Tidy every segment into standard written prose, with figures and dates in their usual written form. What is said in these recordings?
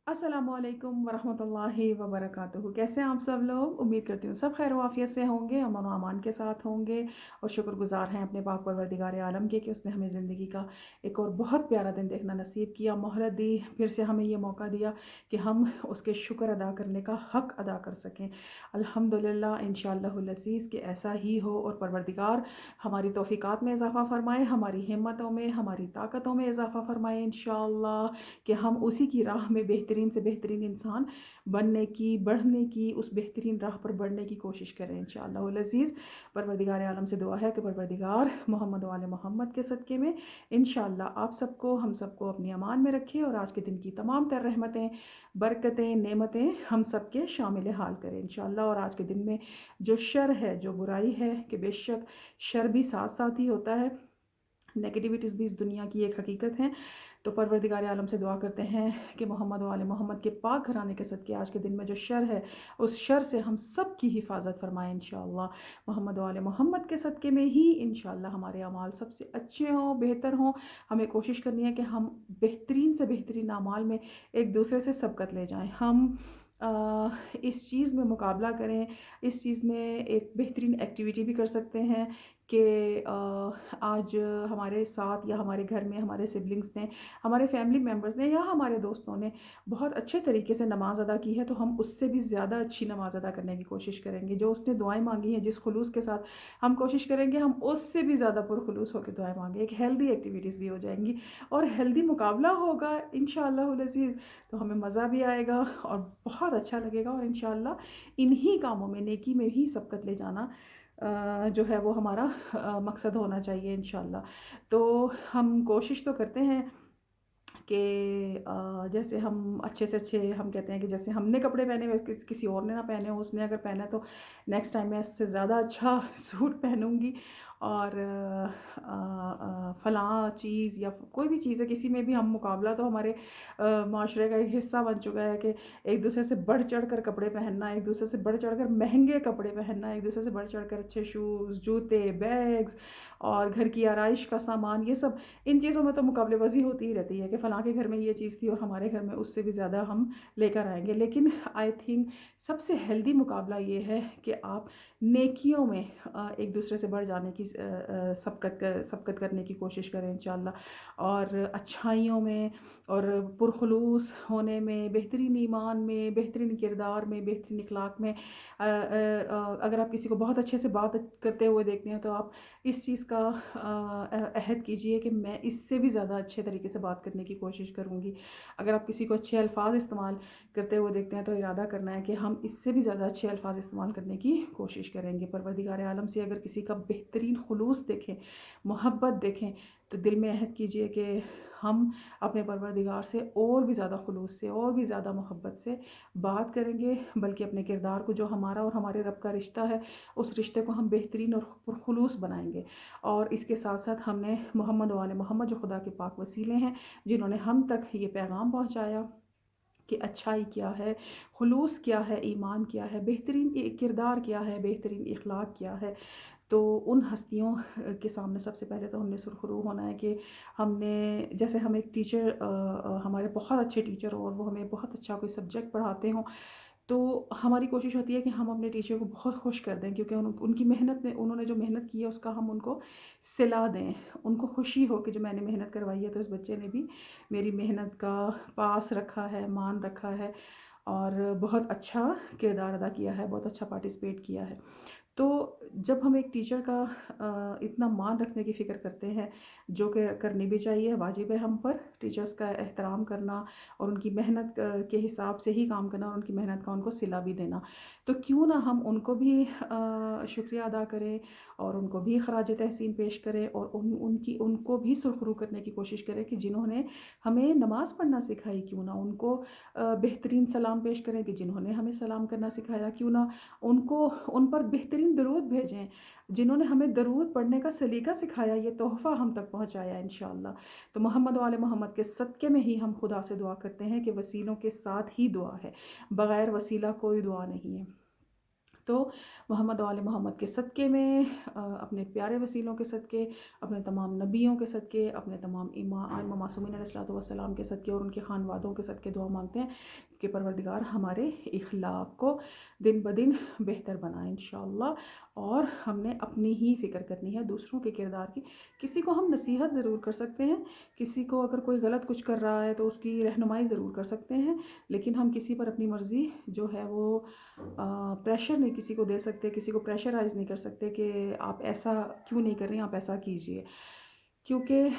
अस्सलामु अलैकुम वरहमतुल्लाहि वबरकातुहू। कैसे हैं आप सब लोग? उम्मीद करती हूँ सब खैर वाफियत से होंगे, अमन व अमान के साथ होंगे और शुक्रगुजार हैं अपने पाक परवरदिगार आलम के कि उसने हमें ज़िंदगी का एक और बहुत प्यारा दिन देखना नसीब किया, मोहलत दी, फिर से हमें ये मौका दिया कि हम उसके शुक्र अदा करने का हक़ अदा कर सकें। अल्हम्दुलिल्लाह, इंशाअल्लाहुल अज़ीज़ कि ऐसा ही हो और परवरदिगार हमारी तौफ़ीक़ात में इज़ाफ़ा फ़रमाए, हमारी हिम्मतों में, हमारी ताकतों में इज़ाफ़ा फ़रमाए इंशाअल्लाह, कि हम उसी की राह में बेहतरीन से बेहतरीन इंसान बनने की, बढ़ने की, उस बेहतरीन राह पर बढ़ने की कोशिश करें इंशाअल्लाहुल अज़ीज़। परवरदिगार आलम से दुआ है कि परवरदिगार मोहम्मद व आले मोहम्मद के सदक़े में इंशाअल्लाह आप सबको, हम सबको अपनी अमान में रखे और आज के दिन की तमाम तर रहमतें, बरकतें, नेमतें हम सबके शामिल हाल करें इंशाअल्लाह। और आज के दिन में जो शर है, जो बुराई है, कि बेशक शर भी साथ साथ ही होता है, नेगेटिविटीज़ भी इस दुनिया की एक हकीकत है। तो परवरदिगार आलम से दुआ करते हैं कि मोहम्मद व आले मोहम्मद के पाक घराने के सदक़े आज के दिन में जो शर है, उस शर से हम सब की हिफाजत फरमाएँ इंशाअल्लाह। मोहम्मद व आले मोहम्मद के सदक़े में ही इंशाअल्लाह हमारे अमाल सबसे अच्छे हों, बेहतर हों। हमें कोशिश करनी है कि हम बेहतरीन से बेहतरीन अमाल में एक दूसरे से सबकत ले जाएँ। हम इस चीज़ में मुकाबला करें, इस चीज़ में एक बेहतरीन एक्टिविटी भी कर सकते हैं कि आज हमारे साथ या हमारे घर में हमारे सिबलिंग्स ने, हमारे फैमिली मेम्बर्स ने या हमारे दोस्तों ने बहुत अच्छे तरीके से नमाज़ अदा की है, तो हम उससे भी ज़्यादा अच्छी नमाज़ अदा करने की कोशिश करेंगे। जो उसने दुआएँ मांगी हैं, जिस खुलूस के साथ हम कोशिश करेंगे, हम उससे भी ज़्यादा पुरखुलूस होकर दुआएँ मांगे। एक हेल्दी एक्टिविटीज़ भी हो जाएंगी और हेल्दी मुकाबला होगा इंशाअल्लाहुल अज़ीज़, तो हमें मज़ा भी आएगा और बहुत अच्छा लगेगा। और इंशाअल्लाह इन्हीं कामों में, नेकी में ही सबकत ले जाना जो है वो हमारा मकसद होना चाहिए इंशाअल्लाह। तो हम कोशिश तो करते हैं कि जैसे हम अच्छे से अच्छे, हम कहते हैं कि जैसे हमने कपड़े पहने हुए किसी और ने ना पहने हो, उसने अगर पहना है तो नेक्स्ट टाइम मैं इससे ज़्यादा अच्छा सूट पहनूंगी। और फ़लाँ चीज़ या कोई भी चीज़ है, किसी में भी हम मुकाबला, तो हमारे माशरे का एक हिस्सा बन चुका है कि एक दूसरे से बढ़ चढ़ कर कपड़े पहनना, एक दूसरे से बढ़ चढ़ कर महंगे कपड़े पहनना, एक दूसरे से बढ़ चढ़ कर अच्छे शूज़, जूते, बैग्स और घर की आराइश का सामान, ये सब, इन चीज़ों में तो मुकाबलेबाज़ी होती ही रहती है कि फ़लाँ के घर में ये चीज़ थी और हमारे घर में उससे भी ज़्यादा हम लेकर आएँगे। लेकिन आई थिंक सबसे हेल्दी मुकाबला ये है कि आप नेकियों में एक दूसरे से बढ़ जाने की सबकत करने की कोशिश करें इंशाअल्लाह। और अच्छाइयों में और पुरखुलूस होने में, बेहतरीन ईमान में, बेहतरीन किरदार में, बेहतरीन इखलाक में अगर आप किसी को बहुत अच्छे से बात करते हुए देखते हैं, तो आप इस चीज़ का अहद कीजिए कि मैं इससे भी ज़्यादा अच्छे तरीके से बात करने की कोशिश करूँगी। अगर आप किसी को अच्छे अल्फाज इस्तेमाल करते हुए देखते हैं, तो इरादा करना है कि हम इससे भी ज़्यादा अच्छे अल्फाज इस्तेमाल करने की कोशिश करेंगे। परवरदिगार आलम से अगर किसी का बेहतरीन खुलूस देखें, मोहब्बत देखें, तो दिल में अहद कीजिए कि हम अपने परवरदिगार से और भी ज़्यादा खुलूस से और भी ज़्यादा मोहब्बत से बात करेंगे, बल्कि अपने किरदार को, जो हमारा और हमारे रब का रिश्ता है, उस रिश्ते को हम बेहतरीन और पुरखुलूस बनाएंगे। और इसके साथ साथ हमने मोहम्मद वाले मोहम्मद, जो खुदा के पाक वसीले हैं, जिन्होंने हम तक ये पैगाम पहुँचाया कि अच्छाई क्या है, खुलूस क्या है, ईमान क्या है, बेहतरीन किरदार क्या है, बेहतरीन इखलाक क्या है। तो उन हस्तियों के सामने सबसे पहले तो हमने सुरखरू होना है कि हमने, जैसे हम एक टीचर, हमारे बहुत अच्छे टीचर हो और वो हमें बहुत अच्छा कोई सब्जेक्ट पढ़ाते हों, तो हमारी कोशिश होती है कि हम अपने टीचर को बहुत खुश कर दें, क्योंकि उनकी मेहनत ने, उन्होंने जो मेहनत की है उसका हम उनको सिला दें। उनको खुशी हो कि जो मैंने मेहनत करवाई है, तो इस बच्चे ने भी मेरी मेहनत का पास रखा है, मान रखा है और बहुत अच्छा किरदार अदा किया है, बहुत अच्छा पार्टिसिपेट किया है। तो जब हम एक टीचर का इतना मान रखने की फ़िक्र करते हैं, जो कि करनी भी चाहिए, वाजिब है हम पर टीचर्स का एहतराम करना और उनकी मेहनत के हिसाब से ही काम करना और उनकी मेहनत का उनको सिला भी देना, तो क्यों ना हम उनको भी शुक्रिया अदा करें और उनको भी खराज तहसीन पेश करें और उनको भी सुरखरू करने की कोशिश करें कि जिन्होंने हमें नमाज़ पढ़ना सिखाई, क्यों ना उनको बेहतरीन सलाम पेश करें कि जिन्होंने हमें सलाम करना सिखाया, क्यों ना उनको, उन पर बेहतरीन दरूद भेजें जिन्होंने हमें दरूद पढ़ने का सलीका सिखाया, ये तोहफ़ा हम तक पहुँचाया इंशाअल्लाह। तो मोहम्मद वाले मोहम्मद के सदक़े में ही हम खुदा से दुआ करते हैं कि वसीलों के साथ ही दुआ है, बग़ैर वसीला कोई दुआ नहीं है। تو محمد و آل محمد کے صدقے میں، اپنے پیارے وسیلوں کے صدقے، اپنے تمام نبیوں کے صدقے، اپنے تمام امام معصومین علیہ الصلوۃ والسلام کے صدقے اور ان کے خانوادوں کے صدقے دعا مانگتے ہیں کہ پروردگار ہمارے اخلاق کو دن بدن بہتر بنائے انشاءاللہ۔ اور ہم نے اپنی ہی فکر کرنی ہے، دوسروں کے کردار کی۔ کسی کو ہم نصیحت ضرور کر سکتے ہیں، کسی کو اگر کوئی غلط کچھ کر رہا ہے تو اس کی رہنمائی ضرور کر سکتے ہیں، لیکن ہم کسی پر اپنی مرضی جو ہے وہ پریشر نہیں کسی کو دے سکتے، کسی کو پریشرائز نہیں کر سکتے کہ آپ ایسا کیوں نہیں کر رہی ہیں، آپ ایسا کیجئے، کیونکہ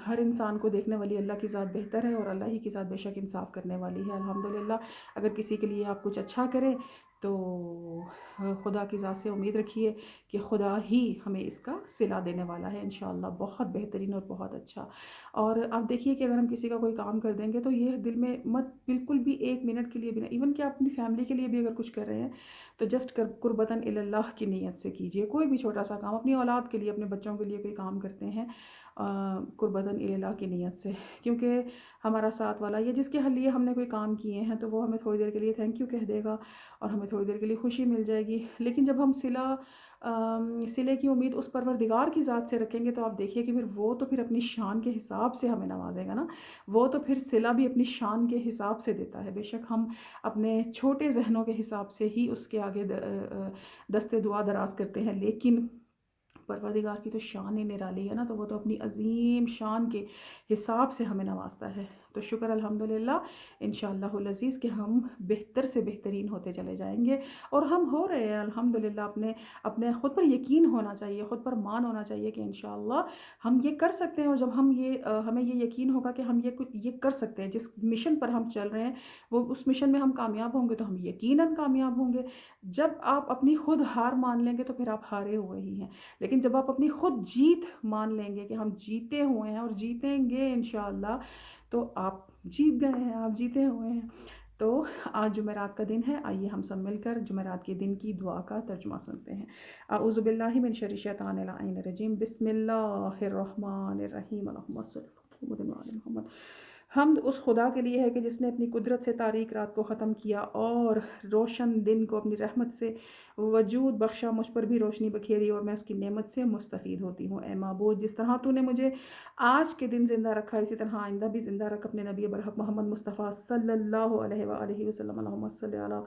ہر انسان کو دیکھنے والی اللہ کی ذات بہتر ہے اور اللہ ہی کی ذات بے شک انصاف کرنے والی ہے الحمدللہ۔ اگر کسی کے لیے آپ کچھ اچھا کریں تو خدا کی ذات سے امید رکھیے کہ خدا ہی ہمیں اس کا صلہ دینے والا ہے انشاءاللہ، بہت بہترین اور بہت اچھا۔ اور آپ دیکھیے کہ اگر ہم کسی کا کوئی کام کر دیں گے تو یہ دل میں مت بالکل بھی ایک منٹ کے لیے بھی نہیں، ایون کہ آپ اپنی فیملی کے لیے بھی اگر کچھ کر رہے ہیں تو جسٹ قربتاً اللہ کی نیت سے کیجئے۔ کوئی بھی چھوٹا سا کام اپنی اولاد کے لیے، اپنے بچوں کے لیے کوئی کام کرتے ہیں قربتاً اللہ کی نیت سے، کیونکہ ہمارا ساتھ والا یا جس کے لیے ہم نے کوئی کام کیے ہیں تو وہ ہمیں تھوڑی دیر کے لیے تھینک یو کہہ دے گا اور ہمیں تھوڑی دیر کے لیے خوشی مل جائے گی، لیکن جب ہم صلے کی امید اس پروردگار کی ذات سے رکھیں گے تو آپ دیکھیے کہ پھر وہ تو پھر اپنی شان کے حساب سے ہمیں نوازے گا نا، وہ تو پھر صلہ بھی اپنی شان کے حساب سے دیتا ہے، بے شک ہم اپنے چھوٹے ذہنوں کے حساب سے ہی اس کے آگے دست دعا دراز کرتے ہیں، لیکن پروردگار کی تو شان ہی نرالی ہے نا، تو وہ تو اپنی عظیم شان کے حساب سے ہمیں نوازتا ہے۔ تو شکر الحمدللہ انشاءاللہ العزیز کہ ہم بہتر سے بہترین ہوتے چلے جائیں گے، اور ہم ہو رہے ہیں الحمدللہ۔ اپنے خود پر یقین ہونا چاہیے، خود پر مان ہونا چاہیے کہ انشاءاللہ ہم یہ کر سکتے ہیں، اور جب ہمیں یہ یقین ہوگا کہ ہم یہ کر سکتے ہیں، جس مشن پر ہم چل رہے ہیں وہ اس مشن میں ہم کامیاب ہوں گے تو ہم یقیناً کامیاب ہوں گے۔ جب آپ اپنی خود ہار مان لیں گے تو پھر آپ ہارے ہوئے ہی ہیں، لیکن جب آپ اپنی خود جیت مان لیں گے کہ ہم جیتے ہوئے ہیں اور جیتیں گے انشاءاللہ، تو آپ جیت گئے ہیں، آپ جیتے ہوئے ہیں۔ تو آج جمعرات کا دن ہے، آئیے ہم سب مل کر جمعرات کے دن کی دعا کا ترجمہ سنتے ہیں۔ اعوذ باللہ من شر الشیطان اللعین الرجیم، بسم اللہ الرحمن الرحیم، اللہم صل علی محمد وعلی محمد۔ حمد اس خدا کے لیے ہے کہ جس نے اپنی قدرت سے تاریک رات کو ختم کیا اور روشن دن کو اپنی رحمت سے وجود بخشا، مجھ پر بھی روشنی بکھیری اور میں اس کی نعمت سے مستفید ہوتی ہوں۔ اے معبود، جس طرح تو نے مجھے آج کے دن زندہ رکھا، اسی طرح آئندہ بھی زندہ رکھ اپنے نبی برحق محمد مصطفیٰ صلی اللہ علیہ وآلہ وسلم، اللہم صلی علی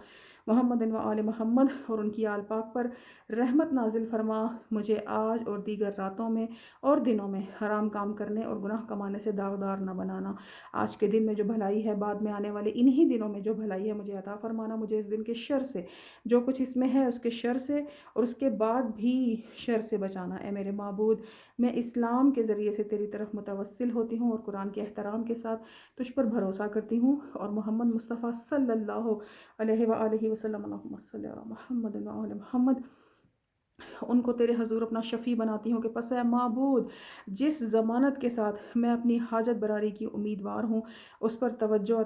محمد و آل محمد، اور ان کی آل پاک پر رحمت نازل فرما۔ مجھے آج اور دیگر راتوں میں اور دنوں میں حرام کام کرنے اور گناہ کمانے سے داغدار نہ بنانا۔ آج کے دن میں جو بھلائی ہے، بعد میں آنے والے انہی دنوں میں جو بھلائی ہے مجھے عطا فرمانا۔ مجھے اس دن کے شر سے، جو کچھ اس میں ہے اس کے شر سے اور اس کے بعد بھی شر سے بچانا۔ اے میرے معبود، میں اسلام کے ذریعے سے تیری طرف متوسل ہوتی ہوں اور قرآن کے احترام کے ساتھ تجھ پر بھروسہ کرتی ہوں، اور محمد مصطفیٰ صلی اللہ علیہ وآلہ وسلم، اللہم صلی علی محمد و آل محمد، ان کو تیرے حضور اپنا شفیع بناتی ہوں کہ پس اے معبود، جس ضمانت کے ساتھ میں اپنی حاجت براری کی امیدوار ہوں، اس پر توجہ